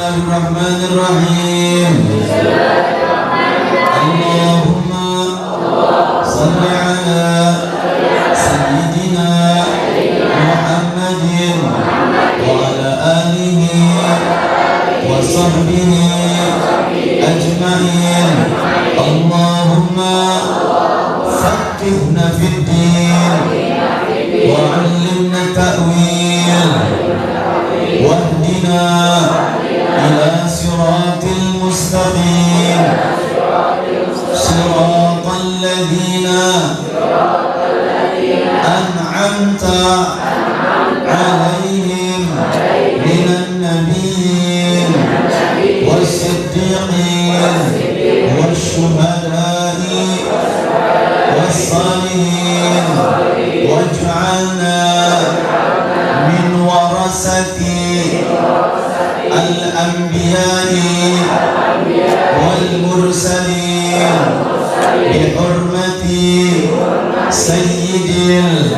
Bismillahirrahmanirrahim. Allahumma salli ala sayyidina Muhammadin wa ala alihi wa sahbihi ajma'in. Allahumma faqihna fid din wa 'allimna ta'wil wahdina ila siratil mustaqim siratal ladzina an'amta 'alaihim minan nabiyyin was-siddiqin wasyuhada'i was-salihin waj'alna min warasati al-anbiya'i wal mursalin bi hurmati sayyidil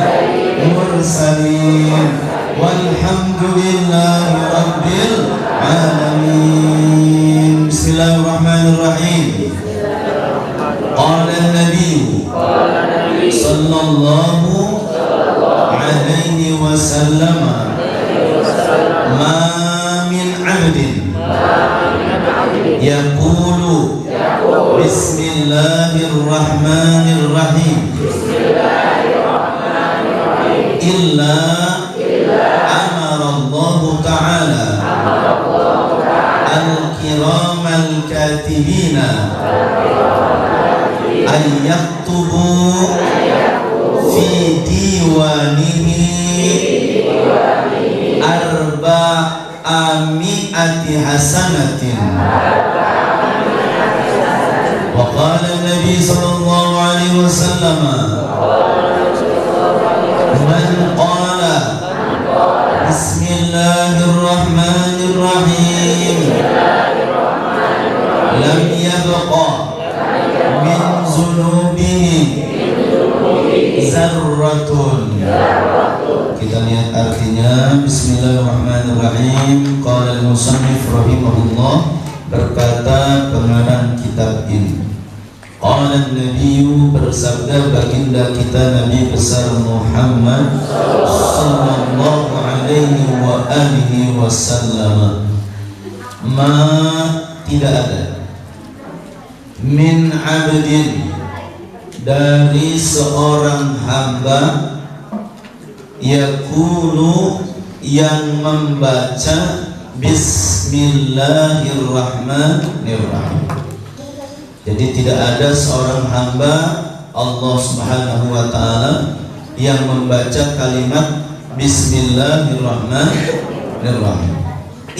mursalin walhamdulillahi rabbil alamin. Bismillahirrahmanirrahim. Qala an-nabiy sallallahu alaihi wasallam ma min 'abdin yaqulu bismillahirrahmanirrahim illa amara Allah ta'ala al-kiram al-katibina an yaktubu fi diwanihi arba'ami'ati hasanatin. Wa qala Nabi sallallahu alaihi wasallam man qala bismillahirrahmanirrahim lam yabqa min zunubihi zarratun. Kita lihat artinya. Bismillahirrahmanirrahim. Qala al-musannif rahimahullah, berkata pengarang kitab ini, qala an-nabiyyu, bersabda baginda kita Nabi besar Muhammad sallallahu alaihi wa alihi wasallam, ma, tidak ada, min abdin, dari seorang hamba, yaqulu, yang membaca bismillahirrahmanirrahim. Jadi tidak ada seorang hamba Allah Subhanahu wa ta'ala yang membaca kalimat bismillahirrahmanirrahim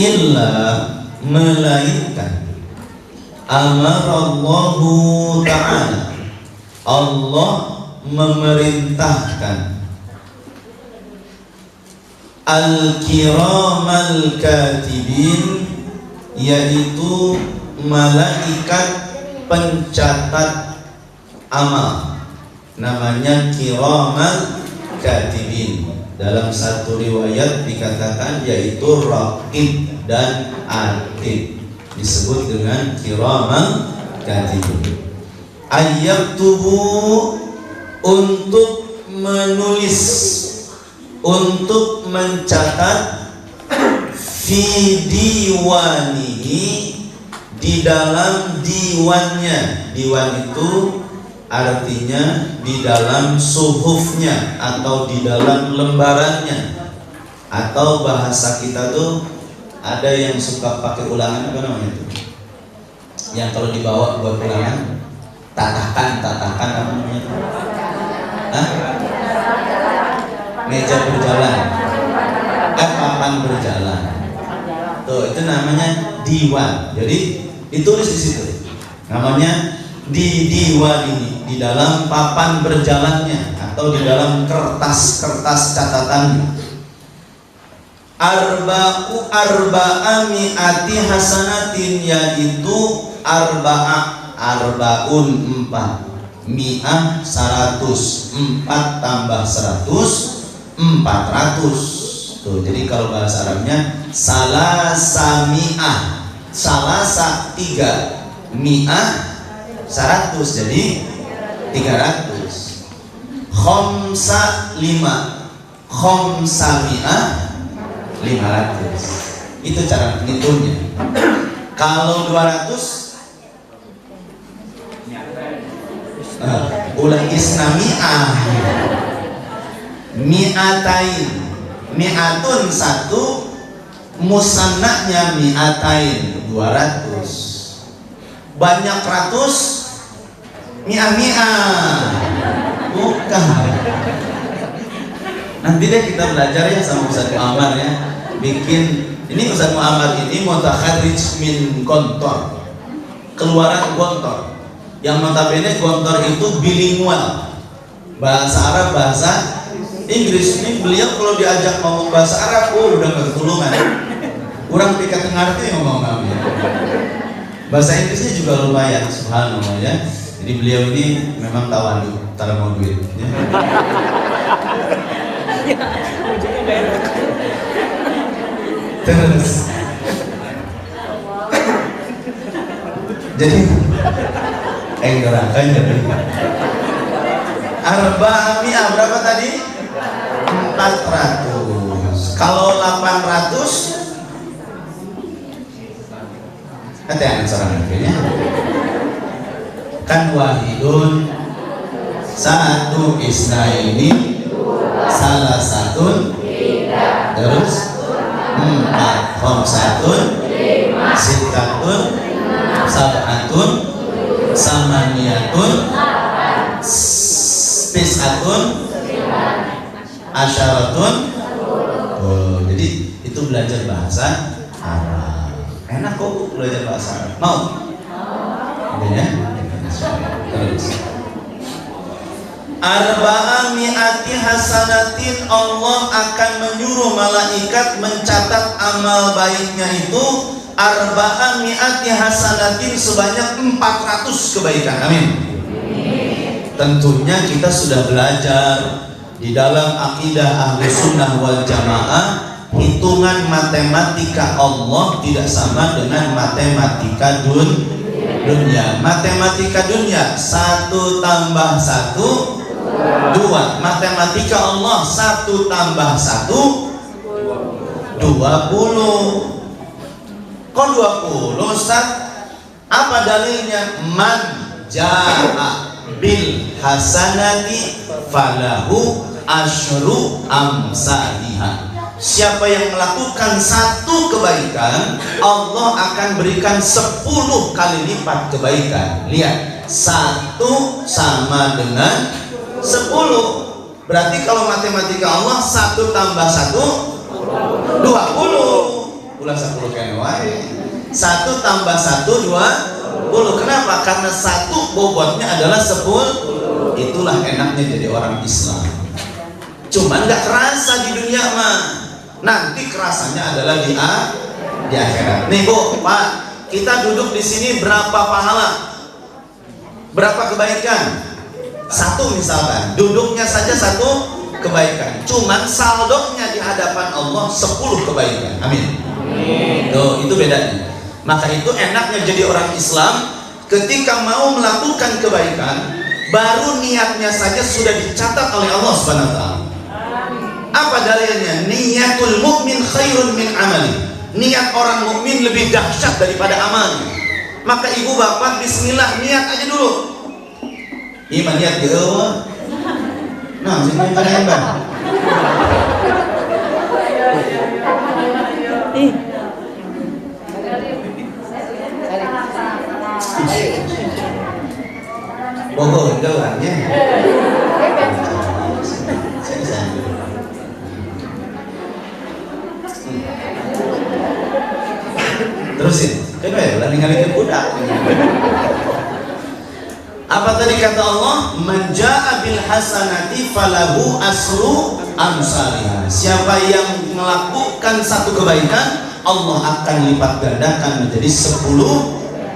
illa, melainkan amarallahu ta'ala, Allah memerintahkan al-kiramal katibin, yaitu malaikat pencatat amal, namanya kiramal katibin. Dalam satu riwayat dikatakan yaitu raqib dan atid, disebut dengan kiramal katibin. Ayyaktubu, untuk menulis, untuk mencatat, fi diwanihi, di dalam diwannya. Diwan itu artinya di dalam suhufnya atau di dalam lembarannya, atau bahasa kita tuh ada yang suka pakai ulangan, apa namanya itu? Yang kalau dibawa buat ulangan, tatakan apa namanya? Hah? Meja berjalan, papan berjalan. Tuh, itu namanya diwan. Jadi ditulis di situ. Namanya di diwan ini, di dalam papan berjalannya atau di dalam kertas catatannya. Arba'ami'ati hasanatin, yaitu arba'un 4, mi'ah 100, 4 tambah 100 400. Tuh, jadi kalau bahasa Arabnya salasami'ah, salasa 3 mi'ah 100 jadi 300. Khomsa 5 khomsa mi'ah 500. Itu cara menghitungnya. Kalau 200 ulang isnami'ah mi'atain, mi'atun 1, musannahnya mi'atain 200. Banyak ratus mi'ah bukan. Nanti deh kita belajar ya sama Ustaz Muhammad ya, bikin ini. Ustaz Muhammad ini mutakharrij min Gontor, keluaran Gontor, yang notabene Gontor itu bilingual, bahasa Arab bahasa Inggris. Ini beliau kalau diajak ngomong bahasa Arab, udah gak ketulungan, kurang pikat ngerti ngomong kami. Bahasa Inggrisnya juga lumayan, subhanallah ya. Jadi beliau ini memang tawadu, tak mau duit ya. Terus jadi gerakan jadi arba'ami'ah berapa tadi? 400. Kalau 800 katanya seorang akhirnya kan wahidun satu isnaini salah satun terus 4 khomsatun sitatun sab'atun samaniyatun tis'atun asyaratun. Jadi itu belajar bahasa Arab. Enak kok belajar bahasa Arab. Mau? Ya? Terus arba'a mi'ati hasanatin, Allah akan menyuruh malaikat mencatat amal baiknya itu arba'a mi'ati hasanatin, sebanyak 400 kebaikan. Amin. Tentunya kita sudah belajar di dalam akidah ahli sunnah wal jamaah, hitungan matematika Allah tidak sama dengan matematika dunia. Matematika dunia 1 tambah 1 2, matematika Allah 1 tambah 1 20. Kok 20 Ustaz? Apa dalilnya? Man ja'a bil hasanati falahu asyru amsaliha. Siapa yang melakukan 1 kebaikan, Allah akan berikan 10 kali lipat kebaikan. Lihat, 1 sama dengan 10. Berarti kalau matematika Allah 1 tambah 1 20. Ulah 10 kan wae. 1 tambah 1 20. Kenapa? Karena 1 bobotnya adalah 10. Itulah enaknya jadi orang Islam. Cuman nggak kerasa di dunia mah. Nanti kerasanya adalah di akhirat. Nih Bu, Pak, kita duduk di sini berapa pahala? Berapa kebaikan? 1 misalkan, duduknya saja 1 kebaikan. Cuman saldonya di hadapan Allah 10 kebaikan. Amin. Tuh, itu bedanya. Maka itu enaknya jadi orang Islam, ketika mau melakukan kebaikan, baru niatnya saja sudah dicatat oleh Allah Subhanahu wa taala. Apa dalilnya? Niyatul mukmin khairun min amali. Niat orang mukmin lebih dahsyat daripada amalnya. Maka ibu bapak bismillah niat aja dulu. Iman niat gitu. Nah, sini ada yang bang. Bogor itu orangnya. Terusin, coba ya, udah ninggalin budak. Apa tadi kata Allah? Menja'a bil hasanati falahu asru amsalihah. Siapa yang melakukan 1 kebaikan, Allah akan lipat gandakan menjadi 10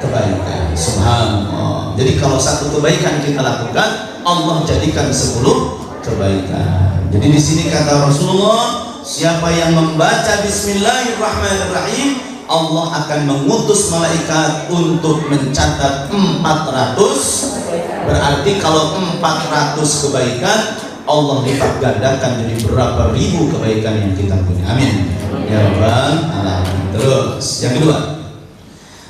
kebaikan. Subhanallah. Jadi kalau 1 kebaikan kita lakukan, Allah jadikan 10 kebaikan. Jadi di sini kata Rasulullah, siapa yang membaca Bismillahirrahmanirrahim, Allah akan mengutus malaikat untuk mencatat 400. Berarti kalau 400 kebaikan, Allah lipat gandakan jadi berapa ribu kebaikan yang kita punya. Amin ya rabbal alamin. Terus yang kedua,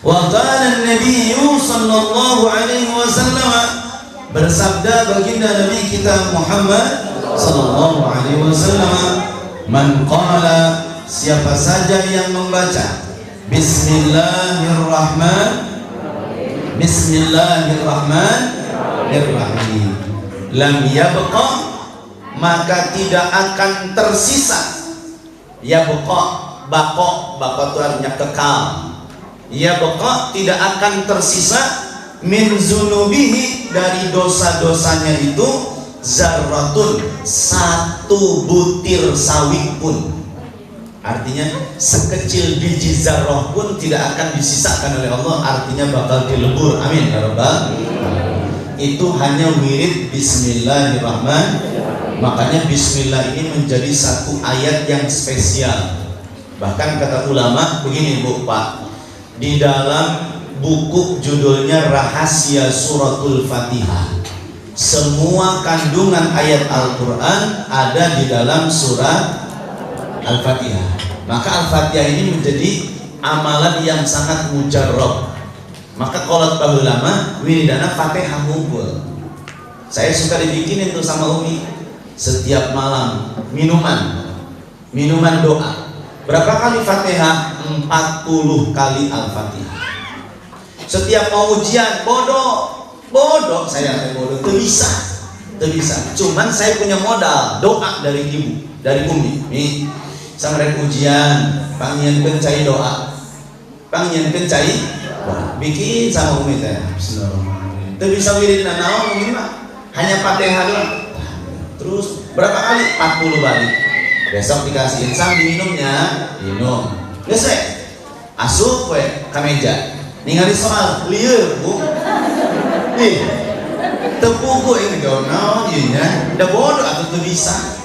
wa qala an-nabiy sallallahu alaihi wasallam, bersabda baginda Nabi kita Muhammad sallallahu alaihi wasallam, man qala, siapa saja yang membaca Bismillahirrahmanirrahim, lam yabqa, maka tidak akan tersisa. Yabqa, bako itu artinya kekal. Yabqa, tidak akan tersisa min zunubihi, dari dosa-dosanya itu, zarratun, satu butir sawi pun. Artinya sekecil biji zarrah pun tidak akan disisakan oleh Allah, artinya bakal dilebur. Amin ya rabbal. Itu hanya wirid Bismillahirrahmanirrahim. Makanya Bismillah ini menjadi satu ayat yang spesial. Bahkan kata ulama begini Bu Pak, di dalam buku judulnya Rahasia Suratul Fatihah, semua kandungan ayat Al-Quran ada di dalam surat Al-Fatihah. Maka Al-Fatihah ini menjadi amalan yang sangat mujarrab. Maka kalau ulama wiridana Fatihah ngumpul. Saya suka dibikinin tuh sama Umi setiap malam minuman doa. Berapa kali Fatihah? 40 kali Al-Fatihah. Setiap mau ujian bodoh saya bodoh, itu bisa. Cuman saya punya modal doa dari ibu, dari Umi. Nih, sampai ujian, pangian pencai doa, bikin sama Umi teh. Bismillahirrahmanirrahim. Itu bisa wirid naon Umi mah? Hanya Fatihah doang. Terus berapa kali? 40 balik. Besok dikasihin sam diminumnya, minum. Geus we. Asup we ka meja. Ningali soal lieur, Bu. Ih. Tepuku ini jauh naon ieu nya. Da bodoh atuh teu bisa.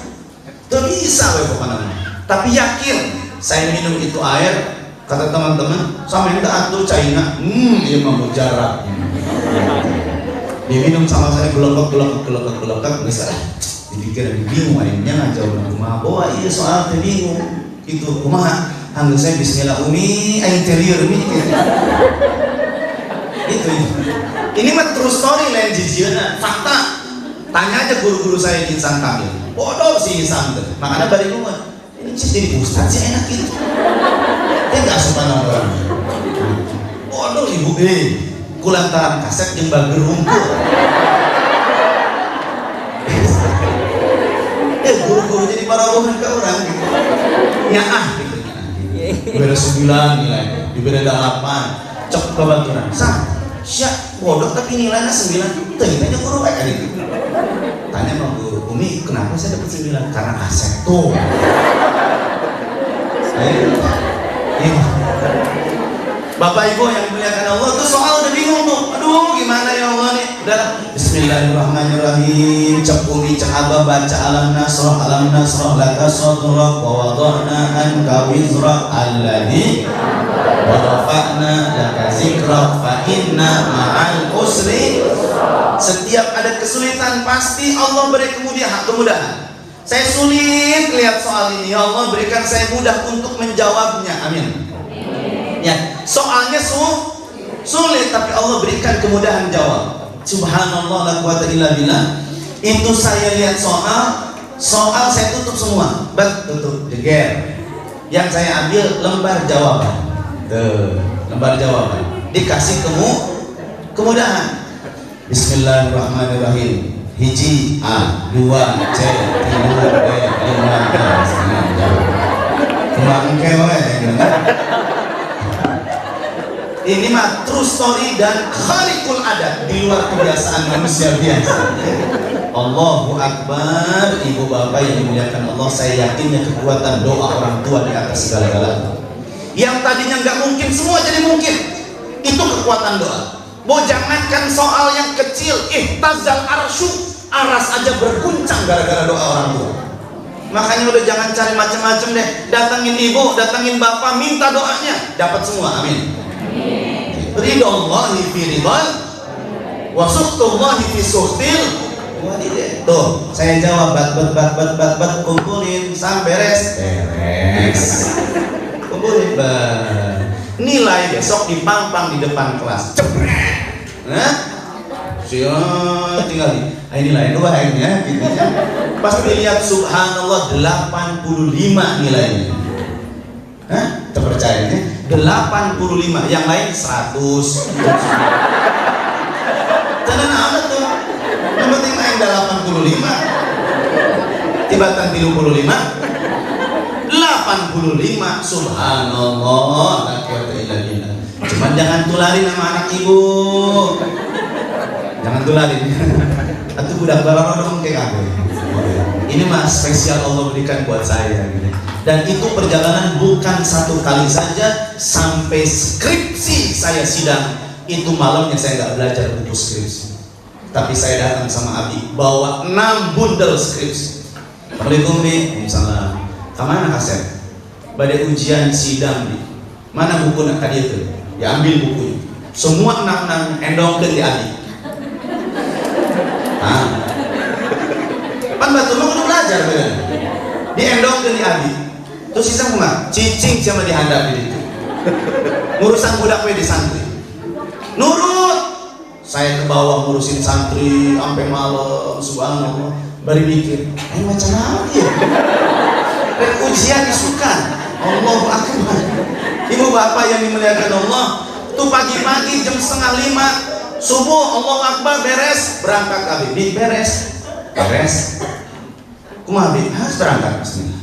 Teu bisa we pokona. Tapi yakin saya minum itu air, kata teman-teman, sama minta atuh caina. Ieu mah mujarab. Diminum sama saya gelokak bisa. Dipikir bingung akhirnya ngajauh kumaha bawa iya soal teh bingung gitu kumaha anggeus saya bismillah Umi aing interior mi itu ini mah true story lain jijieuna fakta. Tanya aja guru-guru saya di Insan Kamil, bodoh sih Insan teh, makanya bari ngomong ini sih jadi ustaz sih enak gitu teh gak suka orang bodoh ibu kulantaran kaset jeung bager rumpul. Guru-guru jadi parawohan ke orang gitu. Ya gitu. Diberi 9 nilai, diberi 8, cok kebaturan. Syak bodoh tapi nilainya 9. Tanya guru kayak gitu. Tanya sama guru, Umi kenapa saya dapat 9? Karena kaset tuh. Bapak Ibu yang dimuliakan Allah tuh soal udah bingung tuh. Aduh gimana ya Allah nih. Udah Bismillahirrahmanirrahim. Cek Umi cek Abah baca alam nasrah laka sadrak wa wada'na anka wizrak alladhi wa rafa'na laka zikrak fa inna ma'al usri. Setiap ada kesulitan pasti Allah beri kemudahan. Saya sulit lihat soal ini, ya Allah berikan saya mudah untuk menjawabnya. Amin. Ya, soalnya sulit tapi Allah berikan kemudahan jawab. Subhanallah la quwata illa billah. Itu saya lihat soal saya tutup semua. Tutup jeger. Yang saya ambil lembar jawaban. Lembar jawaban. Dikasih kemudahan. Bismillahirrahmanirrahim. Hiji A, 2 C, 3 B, 5 Ini mah true story dan kharikul adat, di luar kebiasaan manusia biasa. Allahu Akbar. Ibu bapak yang dimuliakan Allah, saya yakinnya kekuatan doa orang tua di atas segala-galanya. Yang tadinya nggak mungkin semua jadi mungkin. Itu kekuatan doa. Mau jangankan soal yang kecil, ihtazal arsyu, aras aja berguncang gara-gara doa orang tua. Makanya udah jangan cari macam-macam deh. Datangin ibu, datangin bapak, minta doanya, dapat semua. Amin. Ridhallahi fi ridhal wa sukhtullahi fi sukhtil walidain. Tuh, saya jawab bat kumpulin sampai beres. Kumpulin nilai besok dipampang di depan kelas. Cepret. Nah, siap tinggal nilai dua akhirnya gitu ya. Pas dilihat subhanallah 85 nilainya. Hah? Terpercayanya 85, yang lain 100. Tenan amat tuh. Yang penting main 85. Tibatan 35. 85 subhanallah la quwwata illa billah. Cuman jangan tularin sama anak ibu. Jangan tularin. Atau budak barang kayak aku. Ini mah spesial Allah berikan buat saya gitu. Dan itu perjalanan bukan satu kali saja, sampai skripsi saya sidang itu malamnya saya nggak belajar buku skripsi. Tapi saya datang sama Abi bawa 6 bundel skripsi. Assalamualaikum Bi. Waalaikumsalam. Kemana Kasep? Badai ujian sidang Bi. Mana buku nak tadi itu? Ya ambil bukunya. Semua 6 endongkeun di Abi. Pan batu lu udah belajar bener. Di endongkeun di Abi. Terus sisa mah cicing sama dihandap di situ. Ngurusan budak we di santri. Nurut. Saya ke bawah ngurusin santri sampai malam, subhanallah. Bari mikir, macam apa ya? Ujian disukan. Allahu akbar. Ibu bapak yang dimuliakan Allah, tuh pagi-pagi jam 4:30 subuh, Allahu akbar, beres, berangkat Abi. Beres. Kumaha Abi? Harus berangkat bismillah.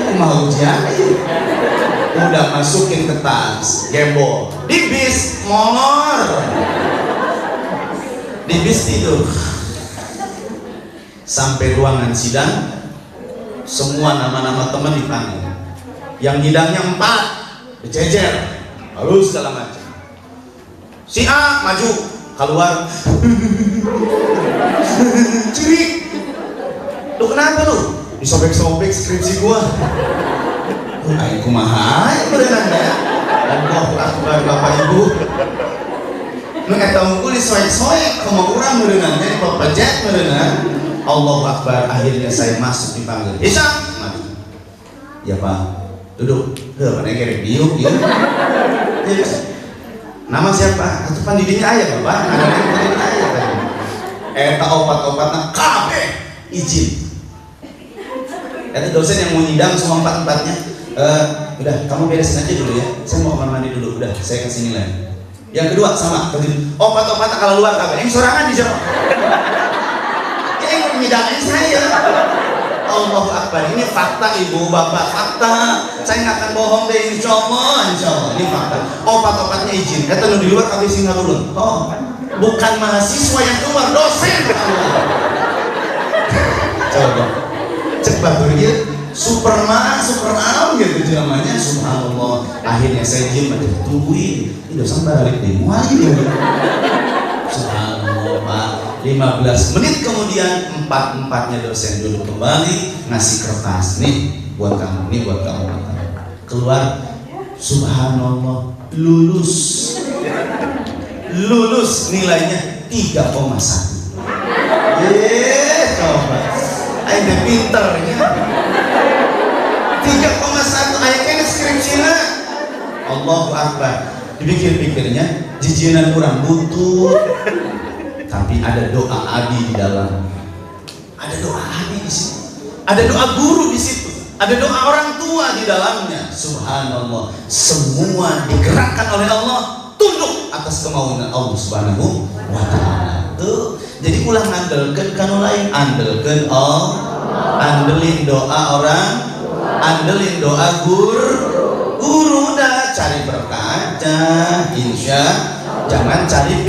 Kumaha ujian? Udah masukin ke tas, gembol. Di bis molor. Di bis tidur. Sampai ruangan sidang, semua nama-nama teman dipanggil. Yang hidangnya 4 berjejer, lalu segala macam. Si A maju keluar, ciri, lu kenapa lu? Disobek-sobek skripsi gua. Ayo kumaha berenang ya. Allahu akbar Bapak Ibu. Nu eta unggul disoek-soek kumaha urang berenang nya dipepejat berenang. Allahu akbar, akhirnya saya masuk dipanggil. Isa, maju. Ya Pak, duduk. Mana kerek diuk ya. Nama siapa? Atuh pandidinya aya Bapak. Ada yang pandidinya aya kan. Eta obat-obatna kabeh izin. Eta dosen yang mau nyidang semua 4-4-nya. Udah, kamu beresin aja dulu ya. Saya mau kamar mandi dulu. Udah, saya kasih nilai. Yang kedua sama, obat-obatnya kalau luar kabeh. Yang sorangan di jawab. Yang menyidangin saya. Allahu akbar, ini fakta ibu bapak, fakta. Saya nggak akan bohong deh, insya Allah. Ini fakta. Obat-obatnya izin. Kata lu di luar kabeh singa dulu. Oh, bukan mahasiswa yang keluar, dosen. Coba, cepat bergil. Superman gitu namanya. Subhanallah. Akhirnya saya diam aja, tungguin. Ini dosen balik deh, mulai dia. Subhanallah Pak. 15 menit kemudian 4-4-nya dosen duduk kembali, ngasih kertas, nih buat kamu, nih buat kamu. Keluar, subhanallah, lulus nilainya 3,1. Coba ayo pinter ya. 3,1 ayo kena skripsinya. Allahu akbar. Dipikir-pikirnya jijinan kurang butuh. Tapi ada doa Abi di dalam. Ada doa Abi di situ. Ada doa guru di situ. Ada doa orang tua di dalamnya. Subhanallah. Semua digerakkan oleh Allah, tunduk atas kemauan Allah Subhanahu wa taala. Tuh. Jadi ulang andelkeun kanu lain, andelkeun Allah, andelin doa orang, andelin doa guru dah cari berkah aja. Insya jangan cari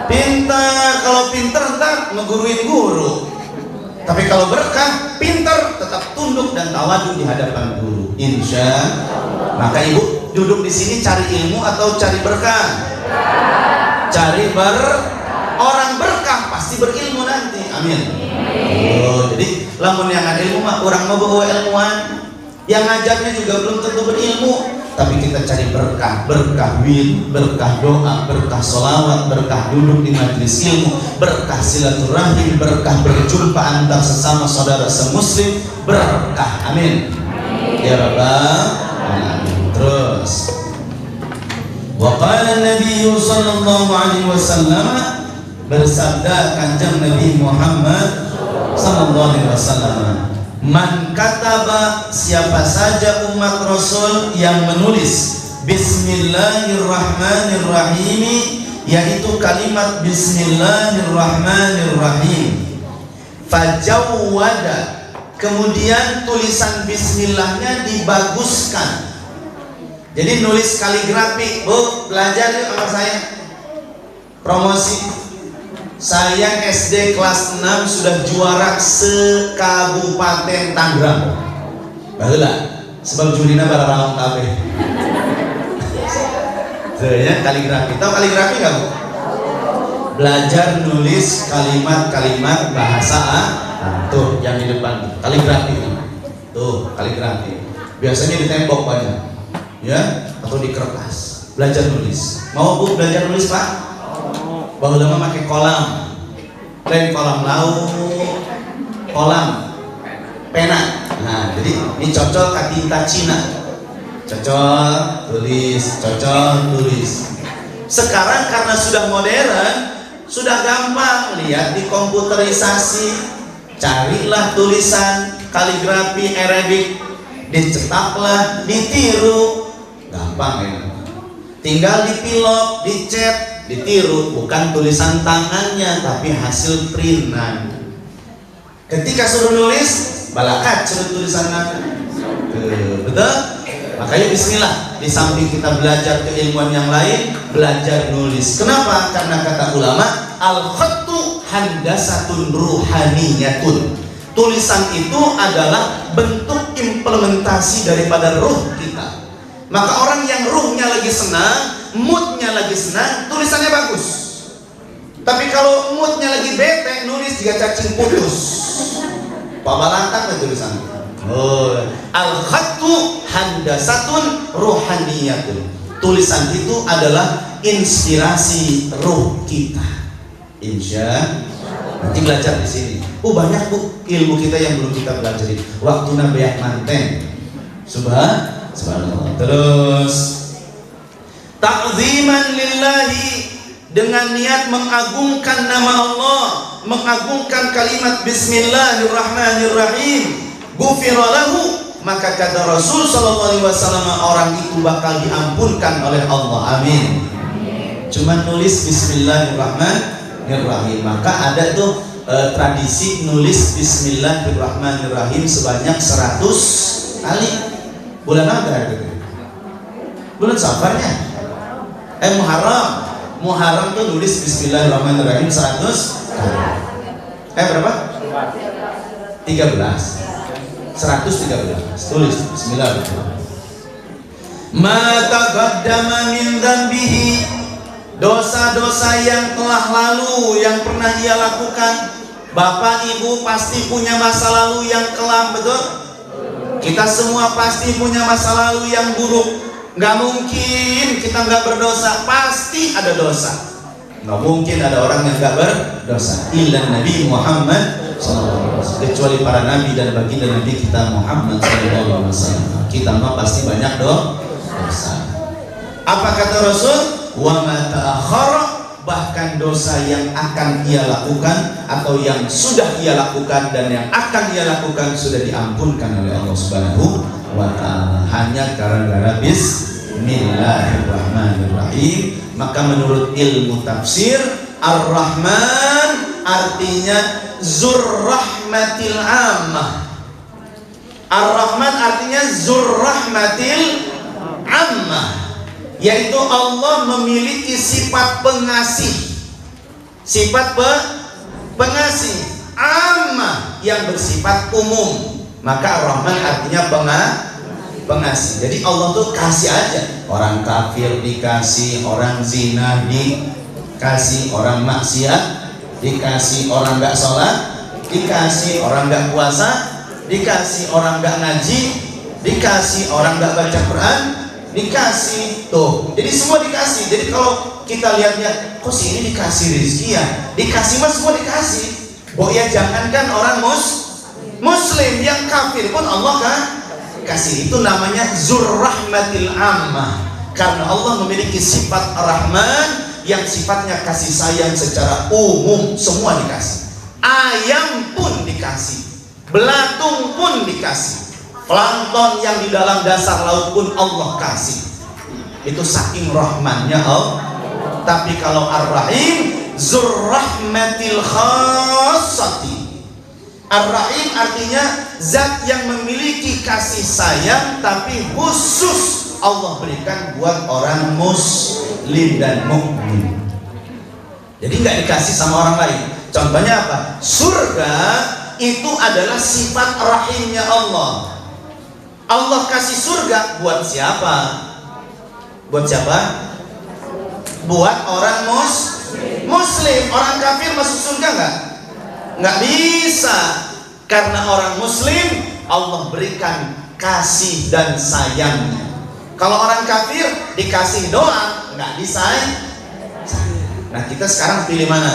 pintar. Kalau pintar ntar ngeguruin guru. Tapi kalau berkah, pintar tetap tunduk dan tawadu di hadapan guru. Insya. Maka ibu duduk di sini cari ilmu atau cari berkah? Cari Orang berkah pasti berilmu nanti. Amin. Oh, jadi lamun yang ada ilmu mah orang mau bawa ilmuwan, yang ngajarnya juga belum tentu berilmu, tapi kita cari berkah, berkah wid, berkah doa, berkah sholawat, berkah duduk di majelis ilmu, berkah silaturahim, berkah berjumpa antar sesama saudara semuslim, berkah. Amin. Ya Rabbal alamin. Terus wa qala an-nabiy sallallahu alaihi wasallam, bersabda kanjeng Nabi Muhammad sallallahu alaihi wasallam, man kataba, siapa saja umat Rasul yang menulis bismillahirrahmanirrahim, yaitu kalimat bismillahirrahmanirrahim, fajawwada, kemudian tulisan bismillahnya dibaguskan. Jadi nulis kaligrafi, Bu, belajar yuk sama saya. Promosi. Saya SD kelas 6 sudah juara se-Kabupaten Tangerang. Baheula, sebab jurina barang kabeh. Saya kaligrafi. Tahu kaligrafi enggak, Bu? Belajar nulis kalimat-kalimat bahasa tuh yang di depan kaligrafi. Tuh, kaligrafi. Biasanya di tembok banyak. Ya, atau di kertas. Belajar nulis. Mau, Bu, belajar nulis, Pak? Baheula mah pakai kolam, lain kolam laut, kolam pena. Nah, jadi ini cocok ke tinta Cina, cocok tulis, cocok tulis. Sekarang karena sudah modern, sudah gampang, lihat di komputerisasi, carilah tulisan kaligrafi Arabik, dicetaklah, ditiru, gampang ya. Tinggal dipilok, dicat, ditiru, bukan tulisan tangannya tapi hasil printan. Ketika suruh nulis balakat suruh tulisan tangan. Betul? Makanya bismillah, di samping kita belajar keilmuan yang lain, belajar nulis. Kenapa? Karena kata ulama, al-khattu handasatun ruhaniyatun. Tulisan itu adalah bentuk implementasi daripada ruh kita. Maka orang yang ruhnya lagi senang, moodnya lagi senang, tulisannya bagus. Tapi kalau moodnya lagi bete, nulis juga cacing putus. Pabalantang lah tulisan. Oh, al-khattu handasatun ruhaniyatun. Tulisan itu adalah inspirasi ruh kita. Insya nanti belajar di sini. Oh, banyak, Bu, ilmu kita yang belum kita pelajari. Waktuna beyak manten. Subhanallah. Terus ta'ziman lillahi, dengan niat mengagungkan nama Allah, mengagungkan kalimat bismillahirrahmanirrahim, ghufira lahu, maka kata Rasul sallallahu alaihi wasallam, orang itu bakal diampunkan oleh Allah. Amin. Cuma nulis bismillahirrahmanirrahim. Maka ada tuh tradisi nulis bismillahirrahmanirrahim sebanyak 100 kali. Bulan apa itu? Bulan Safarnya. Muharram tuh nulis bismillahirrahmanirrahim 100 kali. Berapa? 13. 113. Tulis bismillahirrahmanirrahim. Ma taqaddama min dzambihi, dosa-dosa yang telah lalu yang pernah ia lakukan. Bapak Ibu pasti punya masa lalu yang kelam, betul? Kita semua pasti punya masa lalu yang buruk. Gak mungkin kita gak berdosa, pasti ada dosa. Gak mungkin ada orang yang gak berdosa. Illa Nabi Muhammad SAW, kecuali para nabi dan baginda Nabi kita Muhammad SAW. Kita mah pasti banyak dosa. Apa kata Rasul? Wa ma ta'akhara, bahkan dosa yang akan ia lakukan atau yang sudah ia lakukan dan yang akan ia lakukan sudah diampunkan oleh Allah Subhanahu wa ta'ala, hanya gara-gara bismillahirrahmanirrahim. Maka menurut ilmu tafsir, Ar-Rahman artinya Zurrahmatil Ammah. Ar-Rahman artinya Zurrahmatil Ammah, yaitu Allah memiliki sifat pengasih, sifat pengasih, amma yang bersifat umum. Maka Ar-Rahman artinya pengasih. Jadi Allah tuh kasih aja. Orang kafir dikasih, orang zina kasih orang maksiat, dikasih orang gak sholat, dikasih orang gak puasa, dikasih orang gak ngaji, dikasih orang gak baca Quran, dikasih tuh. Jadi semua dikasih. Jadi kalau kita lihatnya, kok sih ini dikasih rezeki ya? Dikasih mas semua dikasih. Oh ya jangankan orang muslim, yang kafir pun Allah kan kasih. Itu namanya zurrahmatil ammah. Karena Allah memiliki sifat Ar-Rahman yang sifatnya kasih sayang secara umum, semua dikasih. Ayam pun dikasih, belatung pun dikasih, plankton yang di dalam dasar laut pun Allah kasih. Itu saking rahmannya Allah. Tapi kalau Ar-Rahim, zurrahmatil khassati. Ar-Rahim artinya zat yang memiliki kasih sayang tapi khusus Allah berikan buat orang muslim dan mukmin. Jadi nggak dikasih sama orang lain. Contohnya apa? Surga itu adalah sifat rahimnya Allah. Allah kasih surga buat siapa? Buat siapa? Buat orang muslim. Orang kafir masuk surga nggak? Nggak bisa. Karena orang muslim Allah berikan kasih dan sayangnya. Kalau orang kafir dikasih doang, nggak disayang. Nah kita sekarang pilih mana?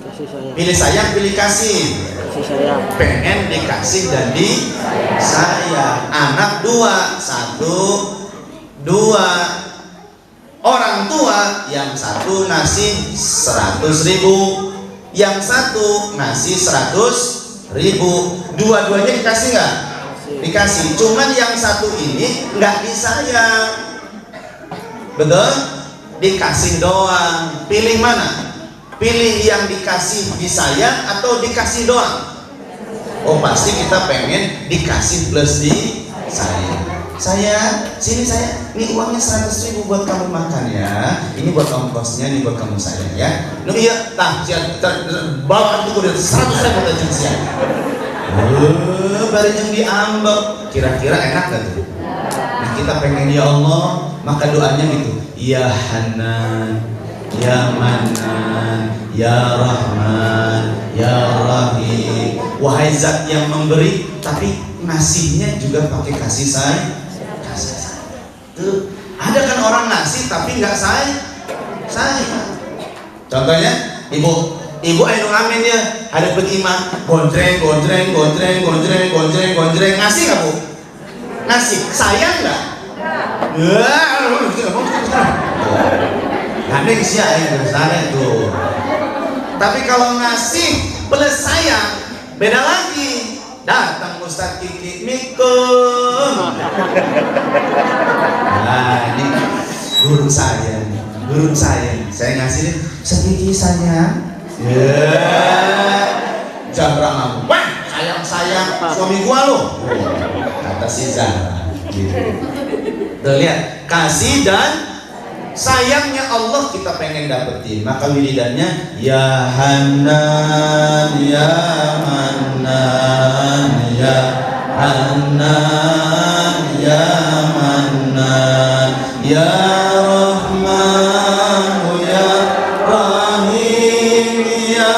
Kasih sayang. Pilih sayang, pilih kasih. Kasih sayang. Pengen dikasih dan disayang. Anak dua, satu, dua. Orang tua yang satu ngasih 100.000, yang satu ngasih 100.000. Dua-duanya dikasih nggak? Dikasih, cuman yang satu ini nggak disayang. Betul? Dikasih doang. Pilih mana? Pilih yang dikasih disayang atau dikasih doang? Oh pasti kita pengen dikasih plus disayang. Saya, sini saya, ini uangnya 100.000 buat kamu makan ya. Ini buat ongkosnya, ini buat kamu sayang ya. Iya, nah, bawa itu udah 100.000 buat sayang. Barang yang diambek, kira-kira enak gak tuh? Nah kita pengen ya Allah, maka doanya gitu, ya Hanan, ya Manan, ya Rahman, ya Rahim. Wahai zat yang memberi, tapi ngasihnya juga pakai kasih sayang. Tuh, ada kan orang ngasih tapi nggak sayang. Contohnya, Ibu ayo ngamen ya, ada beriman, gondreng, ngasih nggak bu? Ngasih, sayang nggak? Gandeng sih ya, sana itu. Tapi kalau ngasih plus sayang, beda lagi. Datang Ustadz Kiki Mikum. Nah ini guru saya ngasih nih, Ustadz Kiki sayang. Jabra ngaku, wah sayang suami gua lo, kata si Zahra. Tuh lihat, kasih dan sayangnya Allah kita pengen dapetin. Maka wiridannya ya Hanan, ya Manan, ya Hanan, ya Manan, ya Rahman, ya Rahim, ya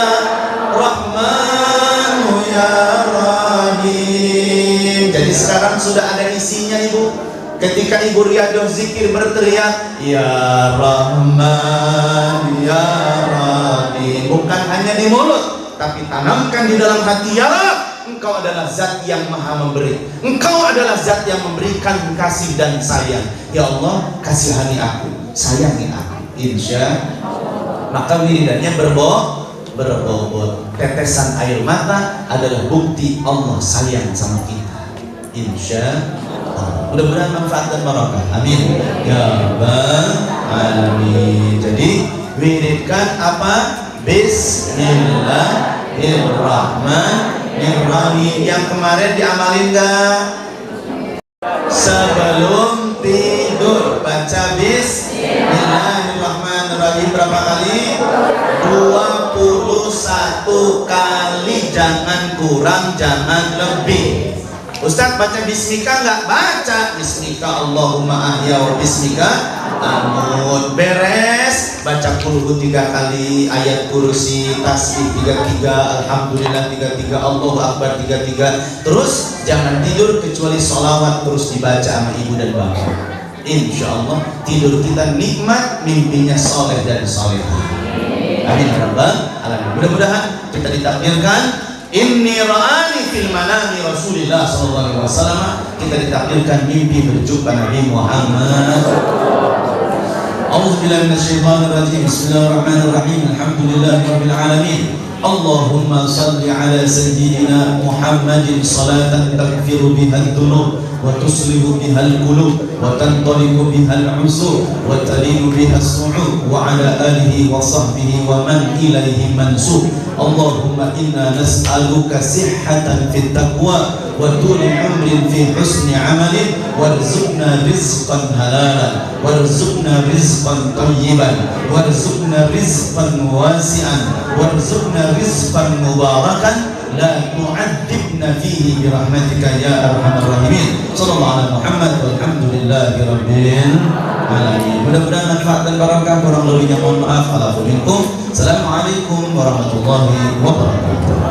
Rahman, ya Rahim. Jadi sekarang sudah ada isinya Ibu. Ketika Ibu Riyadhah zikir berteriak ya Rahman, ya Rahim, bukan hanya di mulut, tapi tanamkan di dalam hati, ya Rabb, Engkau adalah zat yang maha memberi, Engkau adalah zat yang memberikan kasih dan sayang. Ya Allah, kasihani aku, sayangi aku, insya Allah. Maka wiridannya berbobot. Tetesan air mata adalah bukti Allah sayang sama kita, insya Allah. Mudah-mudahan manfaat dan barokah. Amin ya rabbal alamin. Jadi wiridkan apa? Bismillahirrahmanirrahim. Yang kemarin diamalin gak? Sebelum tidur baca Bismillahirrahmanirrahim berapa kali? 21 kali. Jangan kurang, jangan lebih. Ustadz baca bismika nggak? Baca bismika Allahumma ahya wa bismika Amut beres, baca qul 3 kali, ayat kursi, tasbih 33, alhamdulillah 33, Allahu akbar 33. Terus jangan tidur kecuali sholawat terus dibaca sama ibu dan bapak. Insyaallah tidur kita nikmat, mimpinya soleh dan solehah. Amin ya rabbal alamin. Mudah-mudahan kita ditakdirkan inni ra'ani fil manami Rasulillah sallallahu alaihi wasallam, kita ditakdirkan mimpi berjumpa Nabi Muhammad. A'udzu billahi minasyaitonir rajim. Bismillahirrahmanirrahim. Alhamdulillahirabbil alamin. Allahumma shalli ala sayyidina Muhammadin salatan taghfiru biha ad-dunub wa tuslihu biha al-qulub wa tantaliqu biha al-usur wa talinu biha as-su'ud wa ala alihi wa sahbihi wa man ilaihi mansub. Allahumma inna nas'aluka sihhatan fit taqwa wa tuli umrin fi husni amalin warzuqna rizqan halalan warzuqna rizqan tayyiban warzuqna rizqan wasi'an warzuqna rizqan mubarakan la tu'adzibna fihi birahmatika ya arhamar rahimin. Sallallahu alaihi Muhammad walhamdulillahi rabbil alamin. Mudah-mudahan manfaat dan barokah, kurang lebihnya mohon maaf. Assalamualaikum warahmatullahi wabarakatuh.